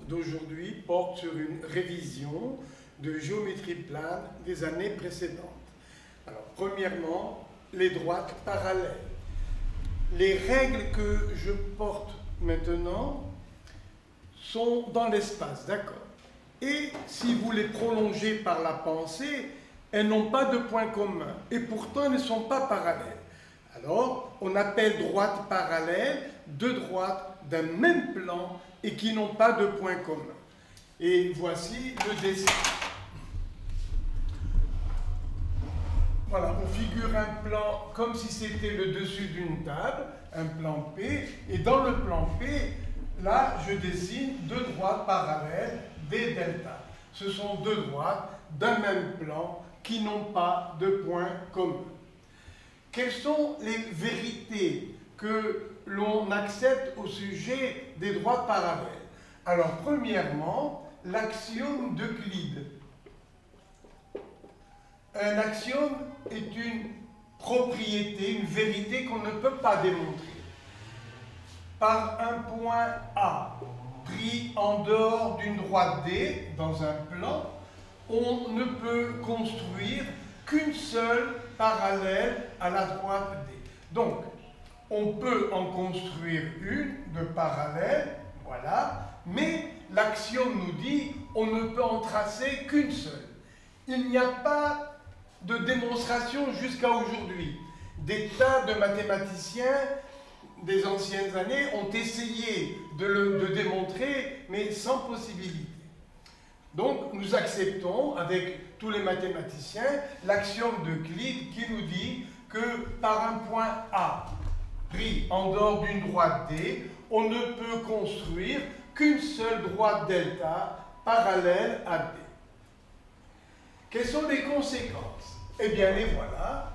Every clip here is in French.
d'aujourd'hui porte sur une révision de géométrie plane des années précédentes. Alors, premièrement, les droites parallèles. Les règles que je porte maintenant sont dans l'espace, d'accord? Et si vous les prolongez par la pensée, elles n'ont pas de point commun, et pourtant elles ne sont pas parallèles. Alors, on appelle droites parallèles deux droites d'un même plan et qui n'ont pas de point commun. Et voici le dessin. Voilà, on figure un plan comme si c'était le dessus d'une table, un plan P, et dans le plan P, là, je dessine deux droites parallèles, D delta. Ce sont deux droites d'un même plan qui n'ont pas de point commun. Quelles sont les vérités que l'on accepte au sujet des droites parallèles? Alors, premièrement, l'axiome d'Euclide. Un axiome est une propriété, une vérité qu'on ne peut pas démontrer. Par un point A pris en dehors d'une droite D dans un plan, on ne peut construire qu'une seule parallèle à la droite D. Donc, on peut en construire une de parallèle, voilà, mais l'axiome nous dit on ne peut en tracer qu'une seule. Il n'y a pas de démonstration jusqu'à aujourd'hui. Des tas de mathématiciens des anciennes années ont essayé de le démontrer, mais sans possibilité. Donc, nous acceptons, avec tous les mathématiciens, l'axiome d'Euclide qui nous dit que par un point A pris en dehors d'une droite D, on ne peut construire qu'une seule droite delta parallèle à D. Quelles sont les conséquences? Eh bien, les voilà.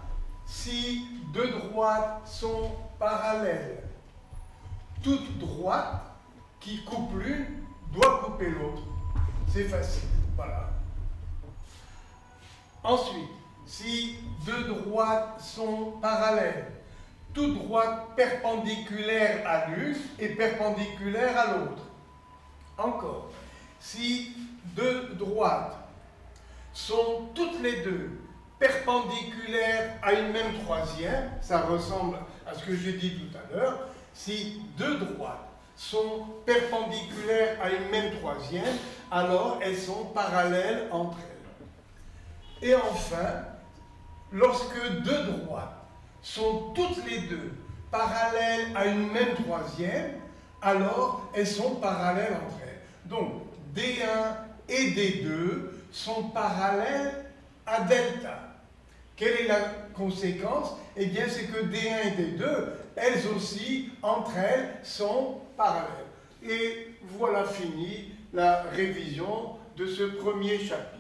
Si deux droites sont parallèles, toute droite qui coupe l'une doit couper l'autre. C'est facile, voilà. Ensuite, si deux droites sont parallèles, toute droite perpendiculaire à l'une est perpendiculaire à l'autre. Encore, si deux droites sont toutes les deux perpendiculaires à une même troisième, ça ressemble à ce que j'ai dit tout à l'heure, si deux droites sont perpendiculaires à une même troisième, alors elles sont parallèles entre elles. Et enfin, lorsque deux droites sont toutes les deux parallèles à une même troisième, alors elles sont parallèles entre elles. Donc, D1 et D2 sont parallèles à delta. Quelle est la conséquence? Eh bien, c'est que D1 et D2, elles aussi, entre elles, sont parallèles. Et voilà fini la révision de ce premier chapitre.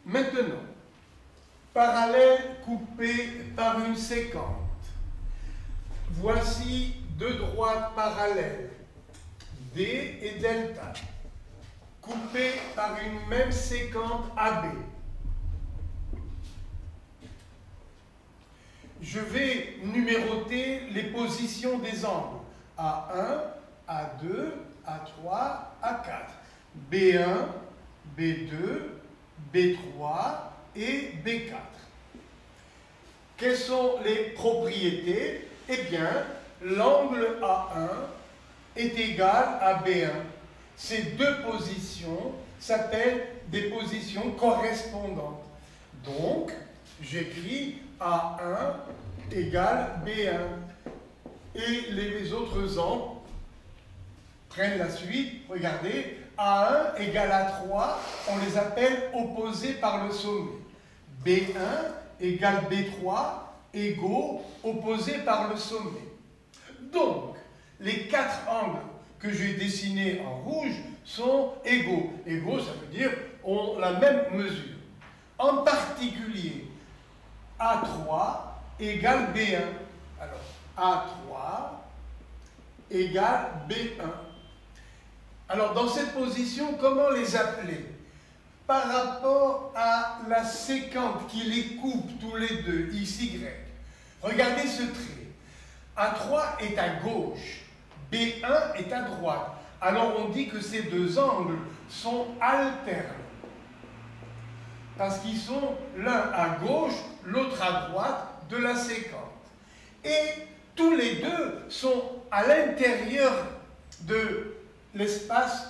Maintenant, parallèle coupé par une séquente. Voici deux droites parallèles, D et delta, coupées par une même séquente AB. Je vais numéroter les positions des angles A1, A2, A3, A4, B1, B2, B3 et B4. Quelles sont les propriétés? Eh bien, l'angle A1 est égal à B1. Ces deux positions s'appellent des positions correspondantes. Donc, j'écris A1 égale B1. Et les autres angles prennent la suite. Regardez, A1 égale A3, on les appelle opposés par le sommet. B1 égale B3, égaux, opposés par le sommet. Donc, les quatre angles que j'ai dessinés en rouge sont égaux. Égaux, ça veut dire ont la même mesure. En particulier, A3 égale B1. Alors, A3 égale B1. Alors, dans cette position, comment les appeler? Par rapport à la séquente qui les coupe tous les deux, XY. Regardez ce trait. A3 est à gauche, B1 est à droite. alors on dit que ces deux angles sont alternes. Parce qu'ils sont l'un à gauche, l'autre à droite de la séquence. Et tous les deux sont à l'intérieur de l'espace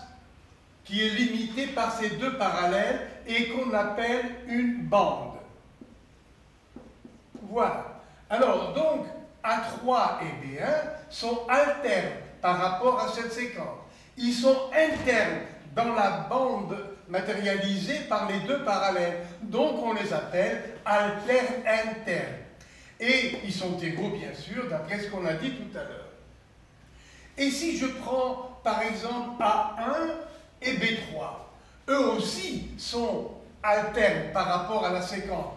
qui est limité par ces deux parallèles et qu'on appelle une bande. Voilà. Alors donc, A3 et B1 sont alternes par rapport à cette séquence. Ils sont internes dans la bande matérialisée par les deux parallèles. Donc on les appelle alternes internes. Et ils sont égaux, bien sûr, d'après ce qu'on a dit tout à l'heure. Et si je prends, par exemple, A1 et B3, eux aussi sont alternes par rapport à la séquence.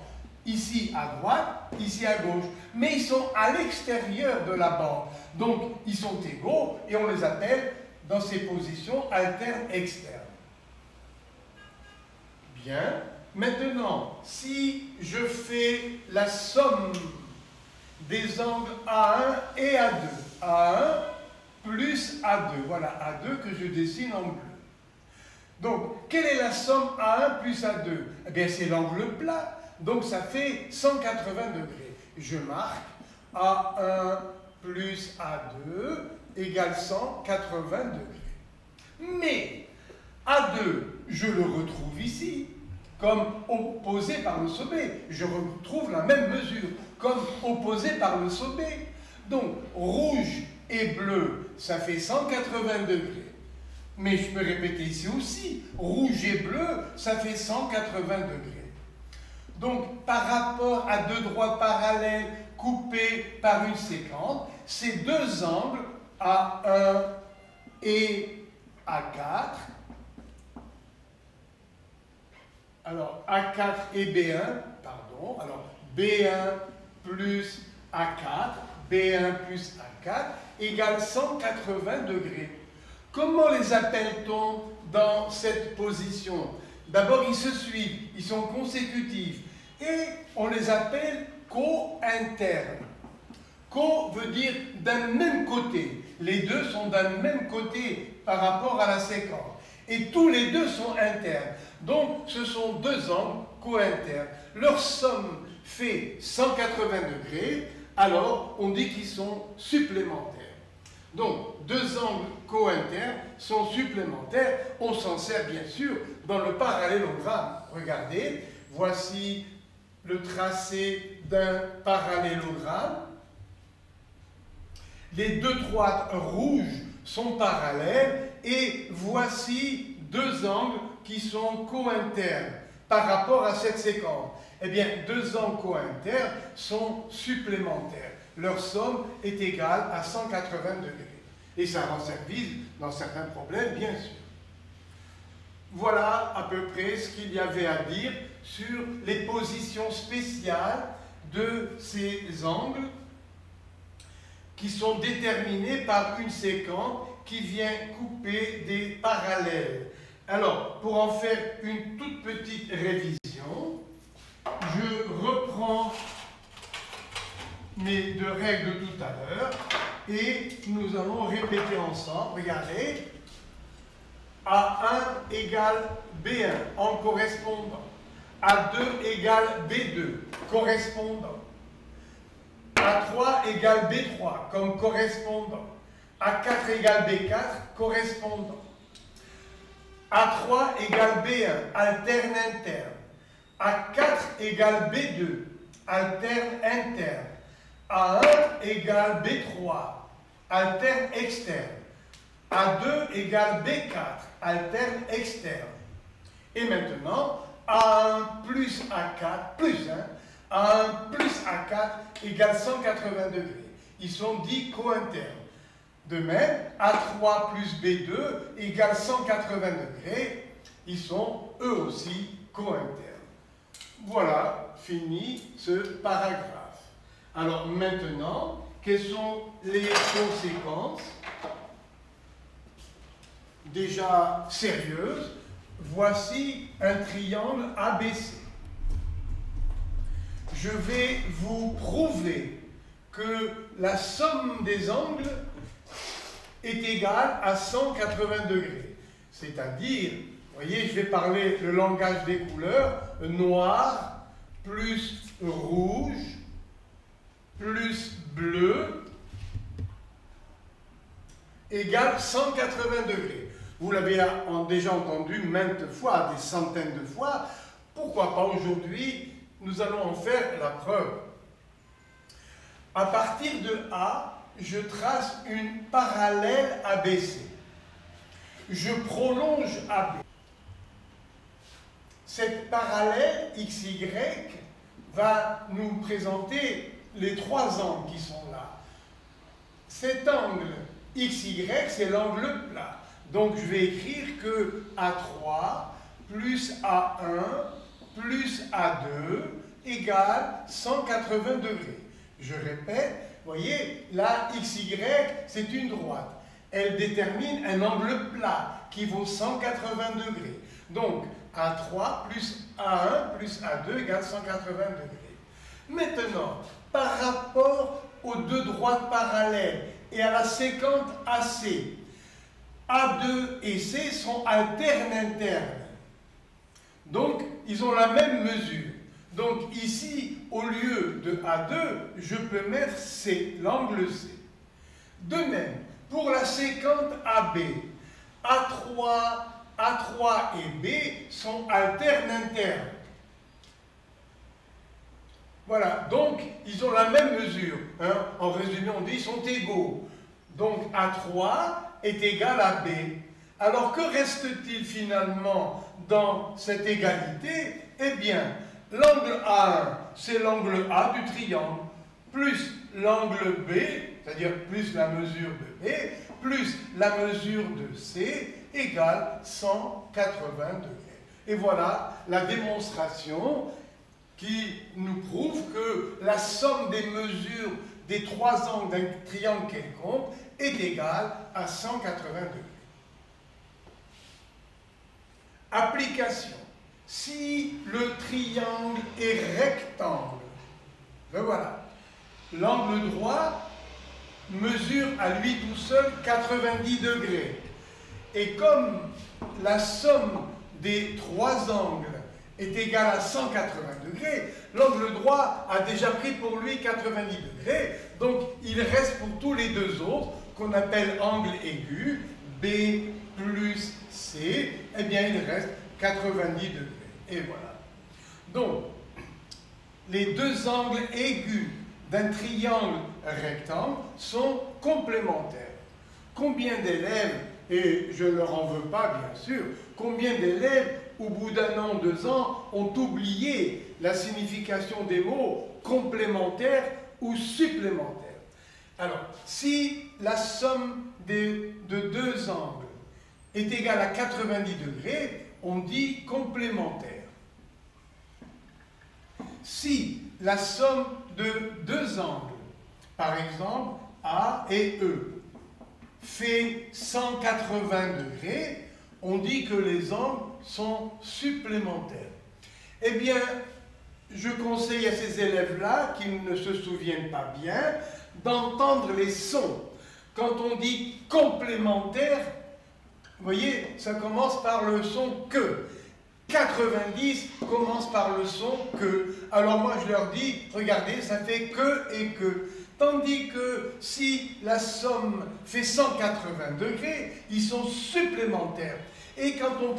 Ici à droite, ici à gauche. Mais ils sont à l'extérieur de la bande. Donc, ils sont égaux et on les appelle, dans ces positions, alternes externes. Bien. Maintenant, si je fais la somme des angles A1 et A2, A1 plus A2, voilà A2 que je dessine en bleu. Donc, quelle est la somme A1 plus A2? Eh bien, c'est l'angle plat, donc ça fait 180 degrés. Je marque A1 plus A2 égale 180 degrés. Mais A2, je le retrouve ici, comme opposé par le sommet. Je retrouve la même mesure, comme opposé par le sommet. Donc, rouge et bleu, ça fait 180 degrés. Mais je peux répéter ici aussi, rouge et bleu, ça fait 180 degrés. Donc, par rapport à deux droits parallèles coupés par une séquence, ces deux angles, A1 et A4, alors A4 et B1, pardon, alors B1 plus A4, B1 plus A4 égale 180 degrés. Comment les appelle-t-on dans cette position? D'abord, ils se suivent, ils sont consécutifs et on les appelle co-internes. Co veut dire d'un même côté. Les deux sont d'un même côté par rapport à la séquence. Et tous les deux sont internes. Donc, ce sont deux angles co-internes. Leur somme fait 180 degrés, alors on dit qu'ils sont supplémentaires. Donc, deux angles co-internes sont supplémentaires. On s'en sert bien sûr dans le parallélogramme. Regardez, voici le tracé d'un parallélogramme. Les deux droites rouges sont parallèles et voici deux angles qui sont co-internes par rapport à cette séquence. Eh bien, deux angles co-internes sont supplémentaires. Leur somme est égale à 180 degrés. Et ça rend service dans certains problèmes, bien sûr. Voilà à peu près ce qu'il y avait à dire sur les positions spéciales de ces angles qui sont déterminés par une séquence qui vient couper des parallèles. Alors, pour en faire une toute petite révision, je reprends mes deux règles de tout à l'heure et nous allons répéter ensemble. Regardez, A1 égale B1 en correspondant, A2 égale B2 correspondant, A3 égale B3 comme correspondant, A4 égale B4 correspondant, A3 égale B1 alterne interne, A4 égale B2 alterne interne, A1 égale B3 alterne externe, A2 égale B4 alterne externe. Et maintenant, A1 plus A4 plus 1, A1 plus A4 égale 180 degrés. Ils sont dits co-internes. De même, A3 plus B2 égale 180 degrés. Ils sont eux aussi co-internes. Voilà, fini ce paragraphe. Alors maintenant, quelles sont les conséquences déjà sérieuses? Voici un triangle ABC. Je vais vous prouver que la somme des angles est égal à 180 degrés. C'est-à-dire, vous voyez, je vais parler le langage des couleurs, noir plus rouge plus bleu égale 180 degrés. Vous l'avez déjà entendu maintes fois, des centaines de fois. Pourquoi pas aujourd'hui, nous allons en faire la preuve. À partir de A, je trace une parallèle ABC. Je prolonge AB. Cette parallèle XY va nous présenter les trois angles qui sont là. Cet angle XY, c'est l'angle plat. Donc je vais écrire que A3 plus A1 plus A2 égale 180 degrés. Je répète, vous voyez, la XY, c'est une droite. Elle détermine un angle plat qui vaut 180 degrés. Donc, A3 plus A1 plus A2 égale 180 degrés. Maintenant, par rapport aux deux droites parallèles et à la séquente AC, A2 et C sont alternes internes. Donc, ils ont la même mesure. Donc, ici, au lieu de A2, je peux mettre C, l'angle C. De même, pour la séquente AB, A3 et B sont alternes internes. Voilà, donc ils ont la même mesure. Hein. En résumé, on dit qu'ils sont égaux. Donc A3 est égal à B. Alors que reste-t-il finalement dans cette égalité? Eh bien, l'angle A1, c'est l'angle A du triangle, plus l'angle B, c'est-à-dire plus la mesure de B, plus la mesure de C, égale 180 degrés. Et voilà la démonstration qui nous prouve que la somme des mesures des trois angles d'un triangle quelconque est égale à 180 degrés. Application. Si le triangle est rectangle, ben voilà, l'angle droit mesure à lui tout seul 90 degrés. Et comme la somme des trois angles est égale à 180 degrés, l'angle droit a déjà pris pour lui 90 degrés, donc il reste pour tous les deux autres, qu'on appelle angle aigu, B plus C, eh bien il reste 90 degrés. Et voilà. Donc, les deux angles aigus d'un triangle rectangle sont complémentaires. Combien d'élèves, et je ne leur en veux pas bien sûr, combien d'élèves au bout d'un an, 2 ans, ont oublié la signification des mots complémentaires ou supplémentaires? Alors, si la somme de deux angles est égale à 90 degrés, on dit complémentaire. Si la somme de deux angles, par exemple A et E, fait 180 degrés, on dit que les angles sont supplémentaires. Eh bien, je conseille à ces élèves-là, qui ne se souviennent pas bien, d'entendre les sons. Quand on dit complémentaire, vous voyez, ça commence par le son que. 90 commence par le son que. Alors moi je leur dis, regardez, ça fait que et que. Tandis que si la somme fait 180 degrés, ils sont supplémentaires. Et quand on